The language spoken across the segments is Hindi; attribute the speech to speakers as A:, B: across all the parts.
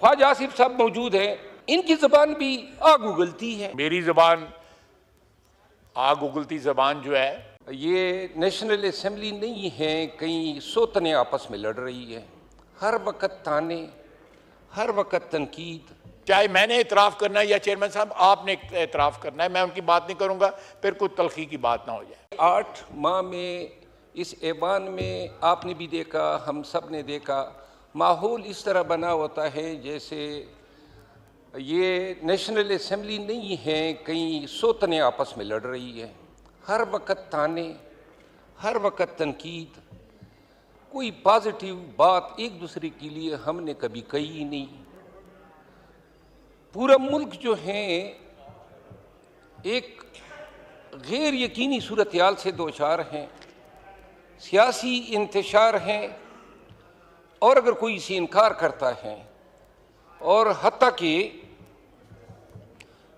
A: ख्वाजा आसिफ साहब मौजूद हैं, इनकी ज़बान भी आग उगलती है।
B: मेरी ज़बान आग उगलती ज़बान जो है,
A: ये नेशनल असेंबली नहीं है, कई सोतने आपस में लड़ रही है, हर वक्त ताने, हर वक्त तनकीद।
B: चाहे मैंने इतराफ़ करना है या चेयरमैन साहब आपने इतराफ़ करना है, मैं उनकी बात नहीं करूँगा, फिर कोई तलखी की बात ना हो जाए।
A: 8 माह में इस ऐवान में आपने भी देखा, हम सब ने देखा, माहौल इस तरह बना होता है जैसे ये नेशनल असेंबली नहीं है, कई सोतने आपस में लड़ रही है, हर वक्त ताने, हर वक्त तनकीद। कोई पॉजिटिव बात एक दूसरे के लिए हमने कभी कही ही नहीं। पूरा मुल्क जो है एक गैर यकीनी सूरत हाल से दो चार हैं, सियासी इंतशार हैं, और अगर कोई इसे इनकार करता है और हत्ता कि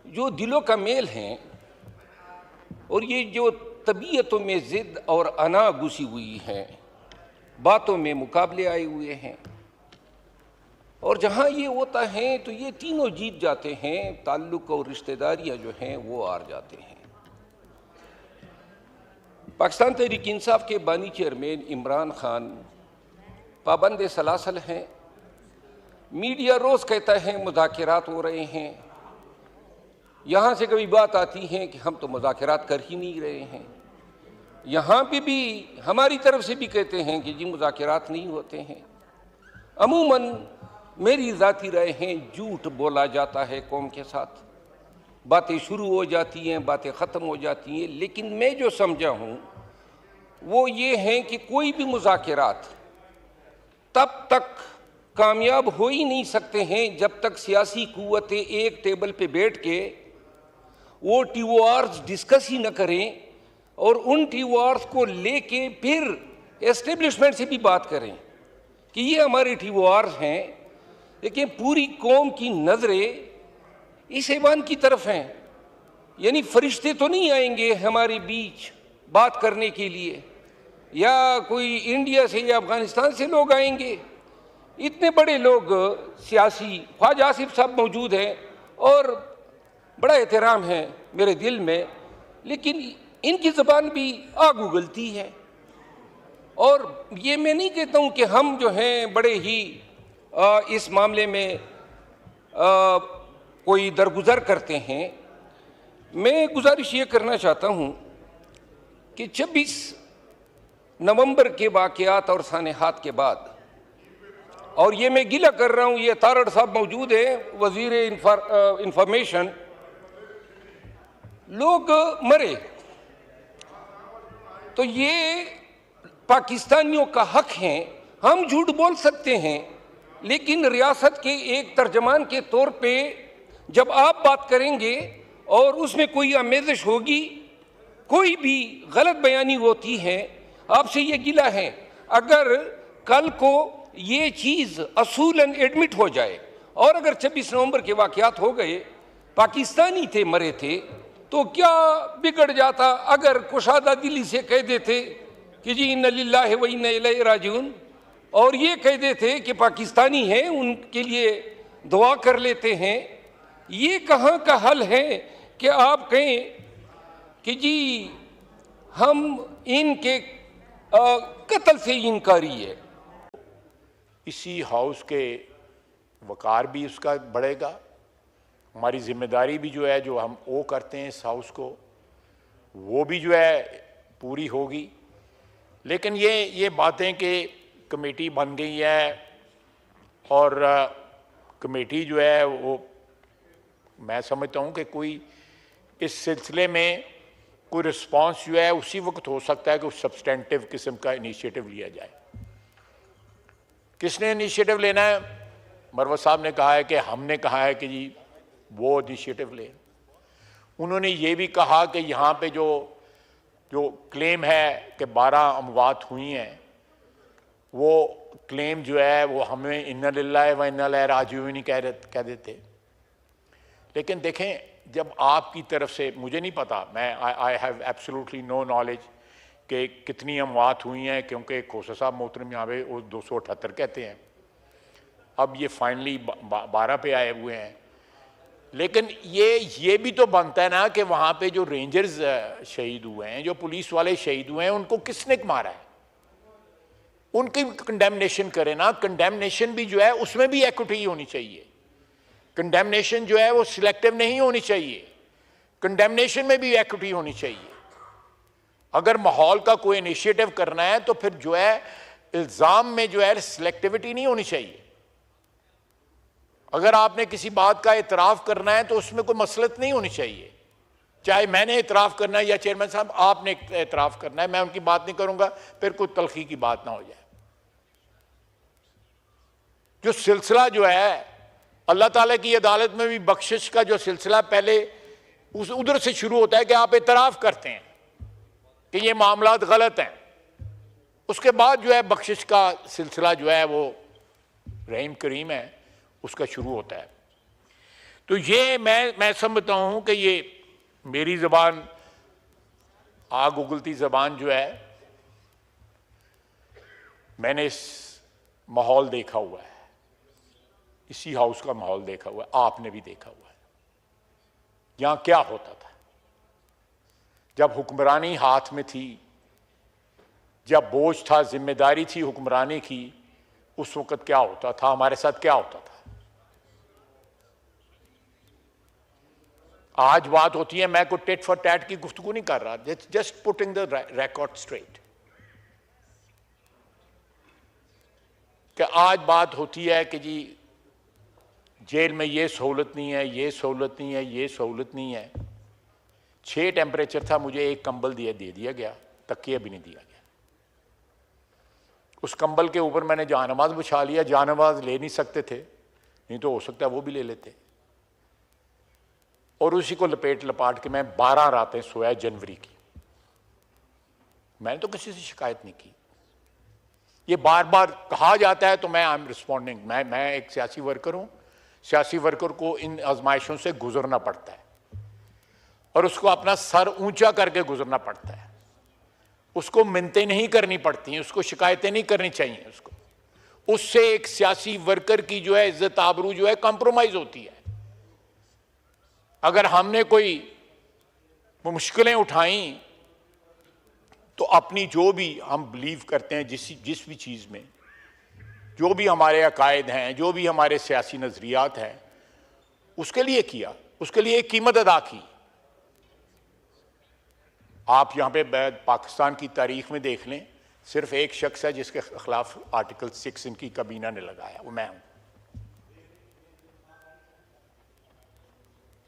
A: जो दिलों का मेल है और ये जो तबीयतों में ज़िद और अना घुसी हुई है, बातों में मुकाबले आए हुए हैं, और जहाँ ये होता है तो ये तीनों जीत जाते हैं, ताल्लुक़ और रिश्तेदारियाँ जो हैं वो हार जाते हैं। पाकिस्तान तहरीक इंसाफ के बानी चेयरमैन इमरान खान पाबंद सलासल हैं। मीडिया रोज़ कहता है मुज़ाकरात हो रहे हैं, यहाँ से कभी बात आती है कि हम तो मुज़ाकरात कर ही नहीं रहे हैं, यहाँ पे भी हमारी तरफ से भी कहते हैं कि जी मुज़ाकरात नहीं होते हैं। अमूमन मेरी ज़ाती राय है, झूठ बोला जाता है कौम के साथ, बातें शुरू हो जाती हैं, बातें ख़त्म हो जाती हैं, लेकिन मैं जो समझा हूँ वो ये है कि कोई भी मुज़ाकरात तब तक कामयाब हो ही नहीं सकते हैं जब तक सियासी कुव्वतें एक टेबल पे बैठ के वो TORs डिस्कस ही न करें और उन TORs को लेके फिर एस्टेब्लिशमेंट से भी बात करें कि ये हमारे TORs हैं, लेकिन पूरी कौम की नज़रें इस ऐवान की तरफ हैं। यानी फरिश्ते तो नहीं आएंगे हमारे बीच बात करने के लिए, या कोई इंडिया से या अफ़गानिस्तान से लोग आएंगे। इतने बड़े लोग सियासी, ख्वाजा आसिफ साहब मौजूद हैं और बड़ा एहतराम है मेरे दिल में, लेकिन इनकी ज़बान भी आग उगलती है। और ये मैं नहीं कहता हूँ कि हम जो हैं बड़े ही इस मामले में कोई दरगुजर करते हैं। मैं गुजारिश ये करना चाहता हूँ कि 26 नवंबर के वाक़यात और सानेहात के बाद, और ये मैं गिला कर रहा हूँ, ये तारड़ साहब मौजूद हैं, वज़ीर इंफॉर्मेशन, लोग मरे तो ये पाकिस्तानियों का हक है, हम झूठ बोल सकते हैं, लेकिन रियासत के एक तर्जमान के तौर पे जब आप बात करेंगे और उसमें कोई आमेज़श होगी, कोई भी गलत बयानी होती है, आपसे ये गिला है। अगर कल को ये चीज़ असूलन एडमिट हो जाए और अगर 26 नवंबर के वाक़यात हो गए, पाकिस्तानी थे मरे थे, तो क्या बिगड़ जाता अगर कुशादा दिली से कह देते कि जी इन्ना लिल्लाहि व इन्ना इलैहि राजिऊन, और ये कह देते कि पाकिस्तानी हैं उनके लिए दुआ कर लेते हैं। ये कहाँ का हल है कि आप कहें कि जी हम इनके कत्ल से इनकारी है।
B: इसी हाउस के वक़ार भी उसका बढ़ेगा, हमारी ज़िम्मेदारी भी जो है, जो हम वो करते हैं इस हाउस को, वो भी जो है पूरी होगी। लेकिन ये बातें कि कमेटी बन गई है और कमेटी जो है वो, मैं समझता हूँ कि कोई इस सिलसिले में कोई रिस्पांस जो है उसी वक्त हो सकता है कि उस सब्सटेंटिव किस्म का इनिशिएटिव लिया जाए। किसने इनिशिएटिव लेना है? मरवा साहब ने कहा है कि हमने कहा है कि जी वो इनिशिएटिव लें। उन्होंने ये भी कहा कि यहाँ पे जो क्लेम है कि 12 अमवात हुई हैं, वो क्लेम जो है वो हमें इन्ना लिल्लाहि व इन्ना इलैहि राजिऊन नहीं कह देते। लेकिन देखें, जब आपकी तरफ से, मुझे नहीं पता, मैं I have absolutely no knowledge कि कितनी अमवात हुई हैं, क्योंकि खोसा साहब मोहतरम यहाँ पे वो 278 कहते हैं। अब ये फाइनली 12 पे आए हुए हैं। लेकिन ये भी तो बनता है ना कि वहाँ पे जो रेंजर्स शहीद हुए हैं, जो पुलिस वाले शहीद हुए हैं, उनको किसने मारा है, उनकी कंडेमनेशन करें ना। कंडेमनेशन भी जो है उसमें भी इक्विटी होनी चाहिए। कंडेमनेशन जो है वो सिलेक्टिव नहीं होनी चाहिए, कंडेमनेशन में भी इक्विटी होनी चाहिए। अगर माहौल का कोई इनिशिएटिव करना है तो फिर जो है इल्ज़ाम में जो है सिलेक्टिविटी नहीं होनी चाहिए। अगर आपने किसी बात का इतराफ़ करना है तो उसमें कोई मसलत नहीं होनी चाहिए, चाहे मैंने इतराफ़ करना है या चेयरमैन साहब आपने इतराफ़ करना है। मैं उनकी बात नहीं करूंगा, फिर कोई तलखी की बात ना हो जाए। जो सिलसिला जो है अल्लाह ताला की अदालत में भी बख्शिश का जो सिलसिला पहले उधर से शुरू होता है कि आप इतराफ़ करते हैं कि ये मामलात गलत हैं, उसके बाद जो है बख्शिश का सिलसिला जो है वो रहीम करीम है उसका शुरू होता है। तो ये मैं समझता हूँ कि ये मेरी ज़बान आग उगलती ज़बान जो है, मैंने इस माहौल देखा हुआ है, इसी हाउस का माहौल देखा हुआ है, आपने भी देखा हुआ है। यहाँ क्या होता था जब हुक्मरानी हाथ में थी, जब बोझ था, जिम्मेदारी थी हुक्मरानी की, उस वक्त क्या होता था, हमारे साथ क्या होता था। आज बात होती है, मैं कोई टेट फॉर टैट की गुफ्तगू नहीं कर रहा, just putting the record straight, कि आज बात होती है कि जी जेल में ये सहूलत नहीं है, ये सहूलत नहीं है, ये सहूलत नहीं है। 6 टेम्परेचर था, मुझे एक कंबल दे दिया गया, तकिया भी नहीं दिया गया। उस कंबल के ऊपर मैंने जानमाज बिछा लिया, जानमाज ले नहीं सकते थे, नहीं तो हो सकता है वो भी ले लेते, और उसी को लपाट के मैं 12 रातें सोया जनवरी की। मैंने तो किसी से शिकायत नहीं की। ये बार बार कहा जाता है तो मैं आई एम रिस्पॉन्डिंग। मैं एक सियासी वर्कर हूं, सियासी वर्कर को इन आजमाइशों से गुजरना पड़ता है और उसको अपना सर ऊंचा करके गुजरना पड़ता है। उसको मिन्नतें नहीं करनी पड़ती हैं, उसको शिकायतें नहीं करनी चाहिए। उससे एक सियासी वर्कर की जो है इज्जत आबरू जो है कॉम्प्रोमाइज होती है। अगर हमने कोई मुश्किलें उठाई तो अपनी जो भी हम बिलीव करते हैं, जिस भी चीज़ में जो भी हमारे अकायद हैं, जो भी हमारे सियासी नज़रियात हैं, उसके लिए किया, उसके लिए एक कीमत अदा की। आप यहाँ पे पाकिस्तान की तारीख में देख लें, सिर्फ एक शख्स है जिसके खिलाफ आर्टिकल 6 इनकी काबीना ने लगाया, वो मैं हूँ।